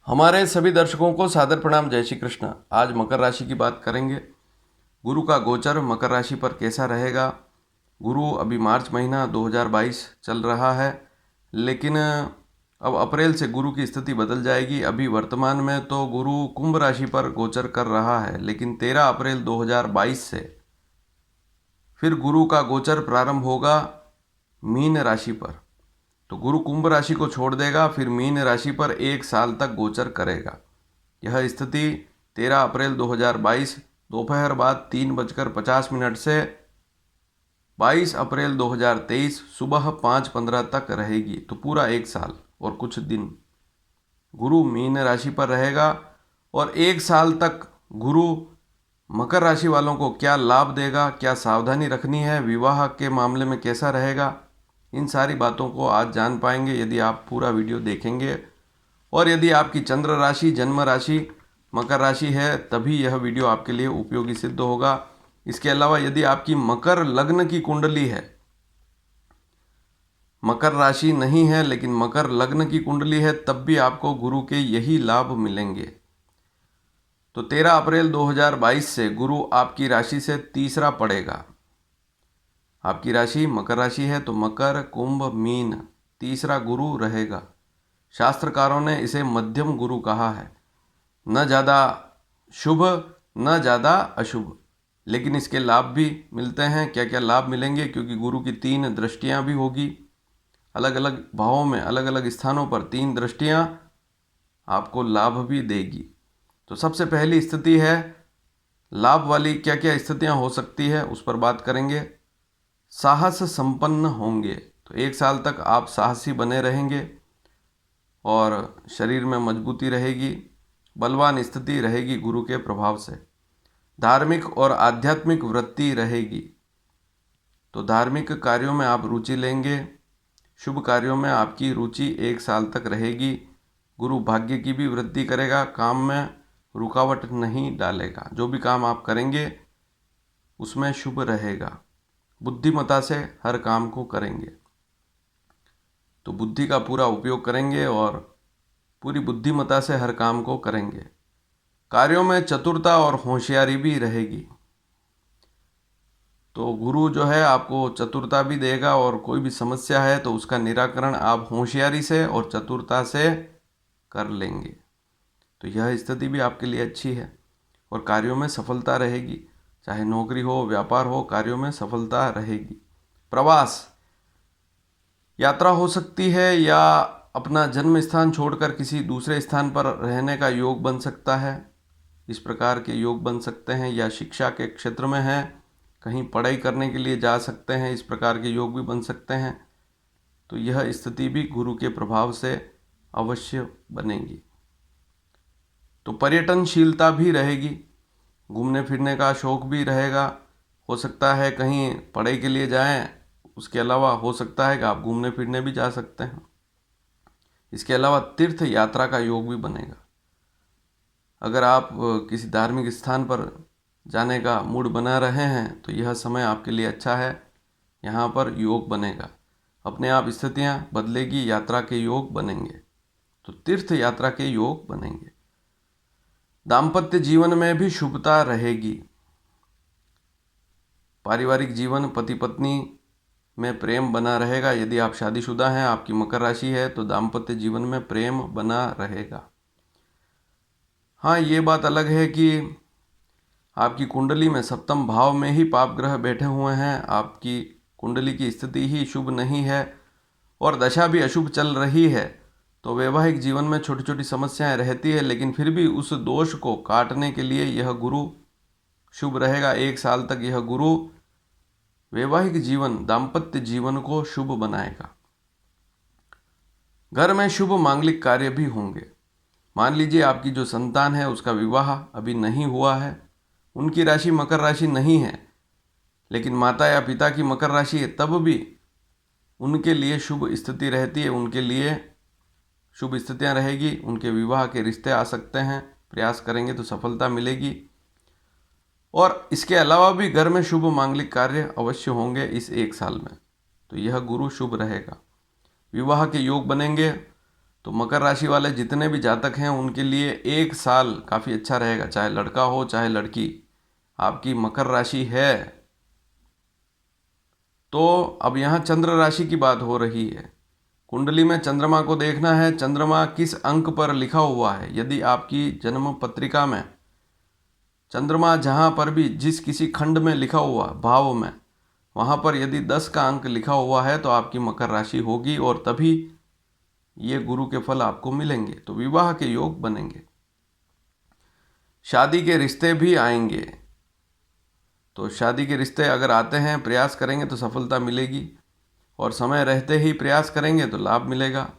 हमारे सभी दर्शकों को सादर प्रणाम। जय श्री कृष्ण। आज मकर राशि की बात करेंगे। गुरु का गोचर मकर राशि पर कैसा रहेगा। गुरु अभी मार्च महीना 2022 चल रहा है, लेकिन अब अप्रैल से गुरु की स्थिति बदल जाएगी। अभी वर्तमान में तो गुरु कुंभ राशि पर गोचर कर रहा है, लेकिन 13 अप्रैल 2022 से फिर गुरु का गोचर प्रारंभ होगा मीन राशि पर। तो गुरु कुंभ राशि को छोड़ देगा, फिर मीन राशि पर 1 साल तक गोचर करेगा। यह स्थिति 13 अप्रैल 2022 दोपहर बाद 3:50 से 22 अप्रैल 2023 सुबह 5:15 तक रहेगी। तो पूरा 1 साल और कुछ दिन गुरु मीन राशि पर रहेगा। और 1 साल तक गुरु मकर राशि वालों को क्या लाभ देगा, क्या सावधानी रखनी है, विवाह के मामले में कैसा रहेगा, इन सारी बातों को आज जान पाएंगे यदि आप पूरा वीडियो देखेंगे। और यदि आपकी चंद्र राशि जन्म राशि मकर राशि है तभी यह वीडियो आपके लिए उपयोगी सिद्ध होगा। इसके अलावा यदि आपकी मकर लग्न की कुंडली है, मकर राशि नहीं है लेकिन मकर लग्न की कुंडली है, तब भी आपको गुरु के यही लाभ मिलेंगे। तो 13 अप्रैल 2022 से गुरु आपकी राशि से तीसरा पड़ेगा। आपकी राशि मकर राशि है तो मकर कुंभ मीन तीसरा गुरु रहेगा। शास्त्रकारों ने इसे मध्यम गुरु कहा है, न ज़्यादा शुभ न ज़्यादा अशुभ, लेकिन इसके लाभ भी मिलते हैं। क्या क्या लाभ मिलेंगे, क्योंकि गुरु की 3 दृष्टियां भी होगी। अलग अलग भावों में अलग अलग स्थानों पर 3 दृष्टियां आपको लाभ भी देगी। तो सबसे पहली स्थिति है लाभ वाली। क्या क्या स्थितियां हो सकती है उस पर बात करेंगे। साहस संपन्न होंगे, तो 1 साल तक आप साहसी बने रहेंगे और शरीर में मजबूती रहेगी। बलवान स्थिति रहेगी गुरु के प्रभाव से। धार्मिक और आध्यात्मिक वृत्ति रहेगी, तो धार्मिक कार्यों में आप रुचि लेंगे। शुभ कार्यों में आपकी रुचि 1 साल तक रहेगी। गुरु भाग्य की भी वृद्धि करेगा, काम में रुकावट नहीं डालेगा। जो भी काम आप करेंगे उसमें शुभ रहेगा। बुद्धिमता से हर काम को करेंगे, तो बुद्धि का पूरा उपयोग करेंगे और पूरी बुद्धिमता से हर काम को करेंगे। कार्यों में चतुरता और होशियारी भी रहेगी। तो गुरु जो है आपको चतुरता भी देगा, और कोई भी समस्या है तो उसका निराकरण आप होशियारी से और चतुरता से कर लेंगे। तो यह स्थिति भी आपके लिए अच्छी है और कार्यों में सफलता रहेगी। चाहे नौकरी हो व्यापार हो, कार्यों में सफलता रहेगी। प्रवास यात्रा हो सकती है, या अपना जन्म स्थान छोड़कर किसी दूसरे स्थान पर रहने का योग बन सकता है। इस प्रकार के योग बन सकते हैं, या शिक्षा के क्षेत्र में हैं, कहीं पढ़ाई करने के लिए जा सकते हैं, इस प्रकार के योग भी बन सकते हैं। तो यह स्थिति भी गुरु के प्रभाव से अवश्य बनेगी। तो पर्यटनशीलता भी रहेगी, घूमने फिरने का शौक भी रहेगा। हो सकता है कहीं पढ़ाई के लिए जाएं, उसके अलावा हो सकता है कि आप घूमने फिरने भी जा सकते हैं। इसके अलावा तीर्थ यात्रा का योग भी बनेगा। अगर आप किसी धार्मिक स्थान पर जाने का मूड बना रहे हैं तो यह समय आपके लिए अच्छा है, यहाँ पर योग बनेगा। अपने आप स्थितियाँ बदलेगी, यात्रा के योग बनेंगे, तो तीर्थ यात्रा के योग बनेंगे। दाम्पत्य जीवन में भी शुभता रहेगी। पारिवारिक जीवन पति पत्नी में प्रेम बना रहेगा। यदि आप शादीशुदा हैं, आपकी मकर राशि है, तो दाम्पत्य जीवन में प्रेम बना रहेगा। हाँ, ये बात अलग है कि आपकी कुंडली में सप्तम भाव में ही पाप ग्रह बैठे हुए हैं। आपकी कुंडली की स्थिति ही शुभ नहीं है और दशा भी अशुभ चल रही है, तो वैवाहिक जीवन में छोटी छोटी समस्याएं रहती है, लेकिन फिर भी उस दोष को काटने के लिए यह गुरु शुभ रहेगा। 1 साल तक यह गुरु वैवाहिक जीवन दाम्पत्य जीवन को शुभ बनाएगा। घर में शुभ मांगलिक कार्य भी होंगे। मान लीजिए आपकी जो संतान है उसका विवाह अभी नहीं हुआ है, उनकी राशि मकर राशि नहीं है, लेकिन माता या पिता की मकर राशि है, तब भी उनके लिए शुभ स्थिति रहती है। उनके लिए शुभ स्थितियां रहेगी, उनके विवाह के रिश्ते आ सकते हैं। प्रयास करेंगे तो सफलता मिलेगी। और इसके अलावा भी घर में शुभ मांगलिक कार्य अवश्य होंगे इस 1 साल में, तो यह गुरु शुभ रहेगा। विवाह के योग बनेंगे। तो मकर राशि वाले जितने भी जातक हैं उनके लिए एक साल काफ़ी अच्छा रहेगा, चाहे लड़का हो चाहे लड़की। आपकी मकर राशि है तो अब यहाँ चंद्र राशि की बात हो रही है। कुंडली में चंद्रमा को देखना है, चंद्रमा किस अंक पर लिखा हुआ है। यदि आपकी जन्म पत्रिका में चंद्रमा जहाँ पर भी जिस किसी खंड में लिखा हुआ भाव में, वहाँ पर यदि 10 का अंक लिखा हुआ है तो आपकी मकर राशि होगी और तभी ये गुरु के फल आपको मिलेंगे, तो विवाह के योग बनेंगे। शादी के रिश्ते भी आएंगे, तो शादी के रिश्ते अगर आते हैं प्रयास करेंगे तो सफलता मिलेगी, और समय रहते ही प्रयास करेंगे तो लाभ मिलेगा।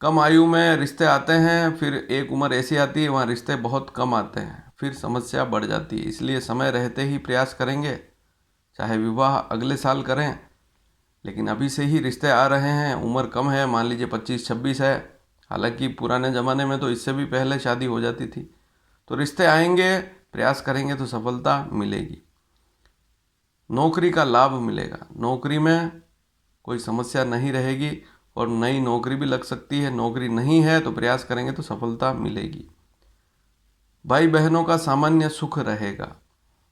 कम आयु में रिश्ते आते हैं, फिर एक उम्र ऐसी आती है वहाँ रिश्ते बहुत कम आते हैं, फिर समस्या बढ़ जाती है। इसलिए समय रहते ही प्रयास करेंगे, चाहे विवाह अगले साल करें, लेकिन अभी से ही रिश्ते आ रहे हैं। उम्र कम है, मान लीजिए 25-26 है, हालांकि पुराने ज़माने में तो इससे भी पहले शादी हो जाती थी। तो रिश्ते आएंगे, प्रयास करेंगे तो सफलता मिलेगी। नौकरी का लाभ मिलेगा, नौकरी में कोई समस्या नहीं रहेगी और नई नौकरी भी लग सकती है। नौकरी नहीं है तो प्रयास करेंगे तो सफलता मिलेगी। भाई बहनों का सामान्य सुख रहेगा,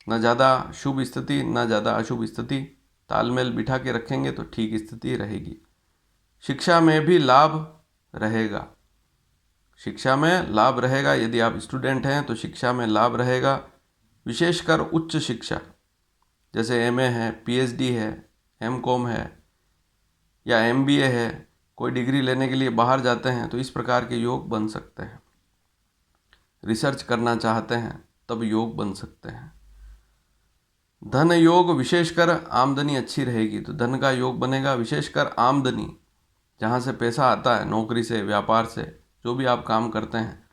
न ज़्यादा शुभ स्थिति न ज़्यादा अशुभ स्थिति, तालमेल बिठा के रखेंगे तो ठीक स्थिति रहेगी। शिक्षा में भी लाभ रहेगा, शिक्षा में लाभ रहेगा। यदि आप स्टूडेंट हैं तो शिक्षा में लाभ रहेगा, विशेषकर उच्च शिक्षा जैसे एमए है, पीएचडी है, एमकॉम है या एमबीए है, कोई डिग्री लेने के लिए बाहर जाते हैं तो इस प्रकार के योग बन सकते हैं। रिसर्च करना चाहते हैं तब योग बन सकते हैं। धन योग, विशेषकर आमदनी अच्छी रहेगी तो धन का योग बनेगा। विशेषकर आमदनी, जहाँ से पैसा आता है, नौकरी से, व्यापार से, जो भी आप काम करते हैं,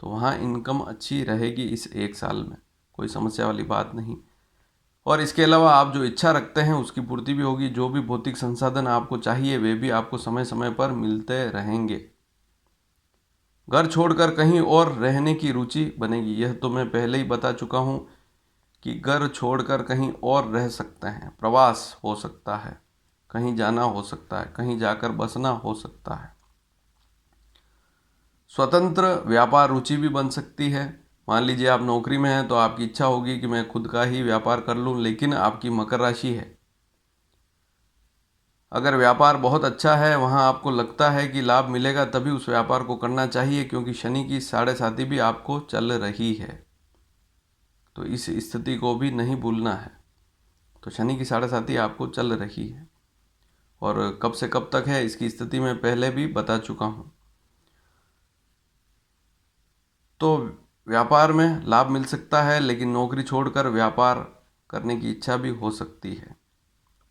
तो वहाँ इनकम अच्छी रहेगी इस एक साल में, कोई समस्या वाली बात नहीं। और इसके अलावा आप जो इच्छा रखते हैं उसकी पूर्ति भी होगी। जो भी भौतिक संसाधन आपको चाहिए वे भी आपको समय समय पर मिलते रहेंगे। घर छोड़कर कहीं और रहने की रुचि बनेगी, यह तो मैं पहले ही बता चुका हूँ कि घर छोड़कर कहीं और रह सकते हैं, प्रवास हो सकता है, कहीं जाना हो सकता है, कहीं जाकर बसना हो सकता है। स्वतंत्र व्यापार रुचि भी बन सकती है। मान लीजिए आप नौकरी में हैं तो आपकी इच्छा होगी कि मैं खुद का ही व्यापार कर लूं, लेकिन आपकी मकर राशि है, अगर व्यापार बहुत अच्छा है, वहां आपको लगता है कि लाभ मिलेगा, तभी उस व्यापार को करना चाहिए, क्योंकि शनि की 7.5 भी आपको चल रही है। तो इस स्थिति को भी नहीं भूलना है। तो शनि की 7.5 आपको चल रही है और कब से कब तक है इसकी स्थिति मैं पहले भी बता चुका हूँ। तो व्यापार में लाभ मिल सकता है, लेकिन नौकरी छोड़कर व्यापार करने की इच्छा भी हो सकती है।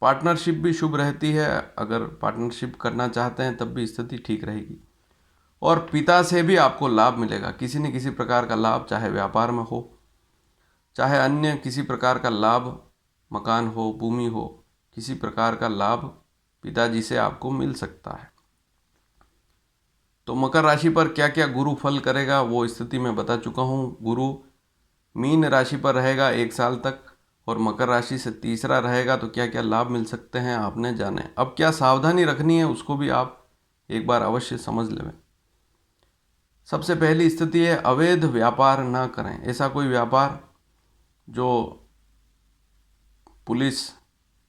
पार्टनरशिप भी शुभ रहती है, अगर पार्टनरशिप करना चाहते हैं तब भी स्थिति ठीक रहेगी। और पिता से भी आपको लाभ मिलेगा, किसी न किसी प्रकार का लाभ, चाहे व्यापार में हो चाहे अन्य किसी प्रकार का लाभ, मकान हो, भूमि हो, किसी प्रकार का लाभ पिताजी से आपको मिल सकता है। तो मकर राशि पर क्या क्या गुरु फल करेगा वो स्थिति मैं बता चुका हूँ। गुरु मीन राशि पर रहेगा 1 साल तक और मकर राशि से तीसरा रहेगा, तो क्या क्या लाभ मिल सकते हैं आपने जाने। अब क्या सावधानी रखनी है उसको भी आप एक बार अवश्य समझ लें। सबसे पहली स्थिति है अवैध व्यापार ना करें। ऐसा कोई व्यापार जो पुलिस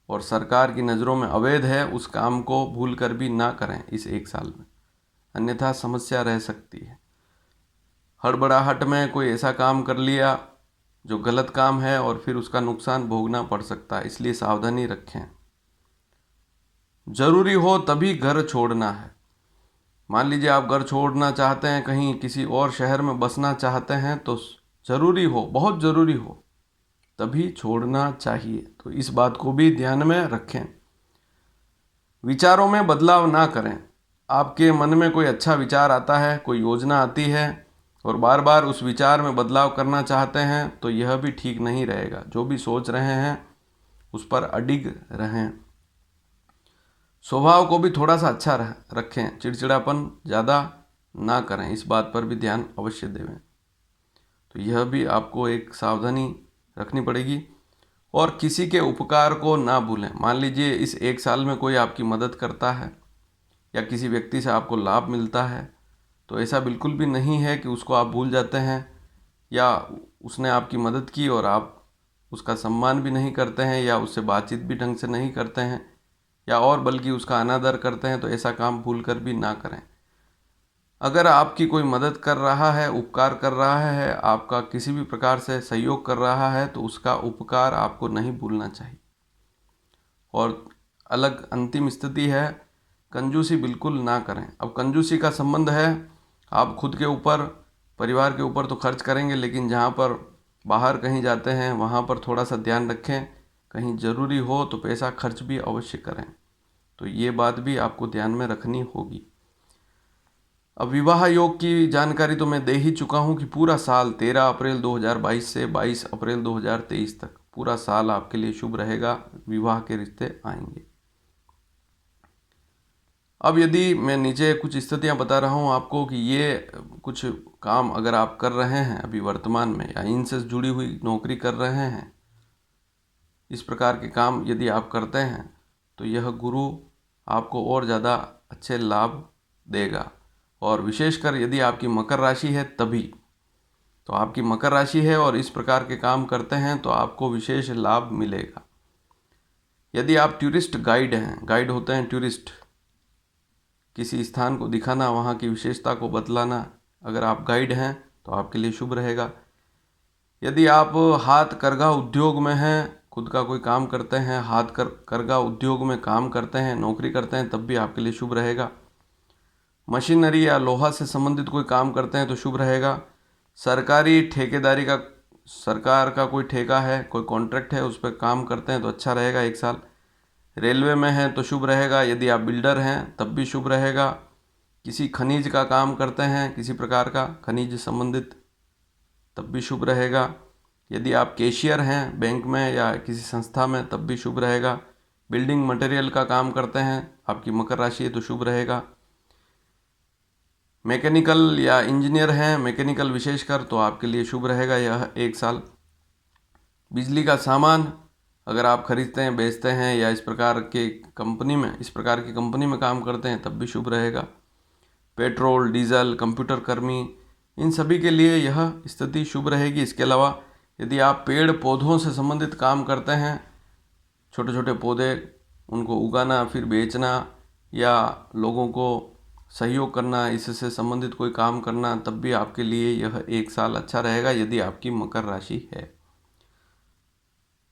और सरकार की नज़रों में अवैध है, उस काम को भूल कर भी ना करें इस 1 साल में, अन्यथा समस्या रह सकती है। हड़बड़ाहट में कोई ऐसा काम कर लिया जो गलत काम है और फिर उसका नुकसान भोगना पड़ सकता है, इसलिए सावधानी रखें। जरूरी हो तभी घर छोड़ना है। मान लीजिए आप घर छोड़ना चाहते हैं, कहीं किसी और शहर में बसना चाहते हैं, तो जरूरी हो, बहुत जरूरी हो तभी छोड़ना चाहिए। तो इस बात को भी ध्यान में रखें। विचारों में बदलाव ना करें। आपके मन में कोई अच्छा विचार आता है, कोई योजना आती है और बार बार उस विचार में बदलाव करना चाहते हैं, तो यह भी ठीक नहीं रहेगा। जो भी सोच रहे हैं उस पर अडिग रहें। स्वभाव को भी थोड़ा सा अच्छा रखें, चिड़चिड़ापन ज़्यादा ना करें, इस बात पर भी ध्यान अवश्य देवें। तो यह भी आपको एक सावधानी रखनी पड़ेगी। और किसी के उपकार को ना भूलें। मान लीजिए इस 1 साल में कोई आपकी मदद करता है, या किसी व्यक्ति से आपको लाभ मिलता है, तो ऐसा बिल्कुल भी नहीं है कि उसको आप भूल जाते हैं या उसने आपकी मदद की और आप उसका सम्मान भी नहीं करते हैं या उससे बातचीत भी ढंग से नहीं करते हैं या और बल्कि उसका अनादर करते हैं। तो ऐसा काम भूल कर भी ना करें। अगर आपकी कोई मदद कर रहा है, उपकार कर रहा है, आपका किसी भी प्रकार से सहयोग कर रहा है, तो उसका उपकार आपको नहीं भूलना चाहिए। और अलग अंतिम स्थिति है, कंजूसी बिल्कुल ना करें। अब कंजूसी का संबंध है आप खुद के ऊपर, परिवार के ऊपर तो खर्च करेंगे, लेकिन जहाँ पर बाहर कहीं जाते हैं वहाँ पर थोड़ा सा ध्यान रखें। कहीं ज़रूरी हो तो पैसा खर्च भी अवश्य करें। तो ये बात भी आपको ध्यान में रखनी होगी। अब विवाह योग की जानकारी तो मैं दे ही चुका हूँ कि पूरा साल 13 अप्रैल 2022 से 22 अप्रैल 2023 तक पूरा साल आपके लिए शुभ रहेगा, विवाह के रिश्ते आएंगे। अब यदि मैं नीचे कुछ स्थितियां बता रहा हूं आपको कि ये कुछ काम अगर आप कर रहे हैं अभी वर्तमान में या इनसे जुड़ी हुई नौकरी कर रहे हैं, इस प्रकार के काम यदि आप करते हैं तो यह गुरु आपको और ज़्यादा अच्छे लाभ देगा। और विशेषकर यदि आपकी मकर राशि है तभी, तो आपकी मकर राशि है और इस प्रकार के काम करते हैं तो आपको विशेष लाभ मिलेगा। यदि आप टूरिस्ट गाइड हैं, गाइड होते हैं टूरिस्ट, किसी स्थान को दिखाना, वहाँ की विशेषता को बतलाना, अगर आप गाइड हैं तो आपके लिए शुभ रहेगा। यदि आप हाथ करघा उद्योग में हैं, खुद का कोई काम करते हैं, हाथ करघा उद्योग में काम करते हैं, नौकरी करते हैं, तब भी आपके लिए शुभ रहेगा। मशीनरी या लोहा से संबंधित कोई काम करते हैं तो शुभ रहेगा। सरकारी ठेकेदारी का, सरकार का कोई ठेका है, कोई कॉन्ट्रैक्ट है, उस पर काम करते हैं तो अच्छा रहेगा 1 साल। रेलवे में हैं तो शुभ रहेगा। यदि आप बिल्डर हैं तब भी शुभ रहेगा। किसी खनिज का काम करते हैं, किसी प्रकार का खनिज संबंधित, तब भी शुभ रहेगा। यदि आप कैशियर हैं बैंक में या किसी संस्था में, तब भी शुभ रहेगा। बिल्डिंग मटेरियल का काम करते हैं, आपकी मकर राशि है तो शुभ रहेगा। मैकेनिकल या इंजीनियर हैं, मैकेनिकल विशेषकर, तो आपके लिए शुभ रहेगा यह 1 साल। बिजली का सामान अगर आप खरीदते हैं, बेचते हैं या इस प्रकार के कंपनी में, इस प्रकार की कंपनी में काम करते हैं, तब भी शुभ रहेगा। पेट्रोल, डीजल, कंप्यूटर कर्मी, इन सभी के लिए यह स्थिति शुभ रहेगी। इसके अलावा यदि आप पेड़ पौधों से संबंधित काम करते हैं, छोटे छोटे पौधे, उनको उगाना फिर बेचना या लोगों को सहयोग करना, इससे संबंधित कोई काम करना, तब भी आपके लिए यह 1 साल अच्छा रहेगा यदि आपकी मकर राशि है।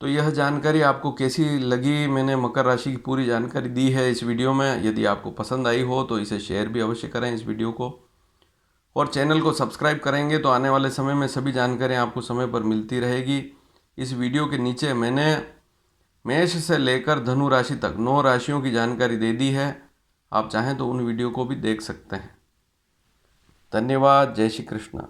तो यह जानकारी आपको कैसी लगी? मैंने मकर राशि की पूरी जानकारी दी है इस वीडियो में। यदि आपको पसंद आई हो तो इसे शेयर भी अवश्य करें इस वीडियो को, और चैनल को सब्सक्राइब करेंगे तो आने वाले समय में सभी जानकारियाँ आपको समय पर मिलती रहेगी। इस वीडियो के नीचे मैंने मेष से लेकर धनु राशि तक 9 राशियों की जानकारी दे दी है। आप चाहें तो उन वीडियो को भी देख सकते हैं। धन्यवाद। जय श्री कृष्ण।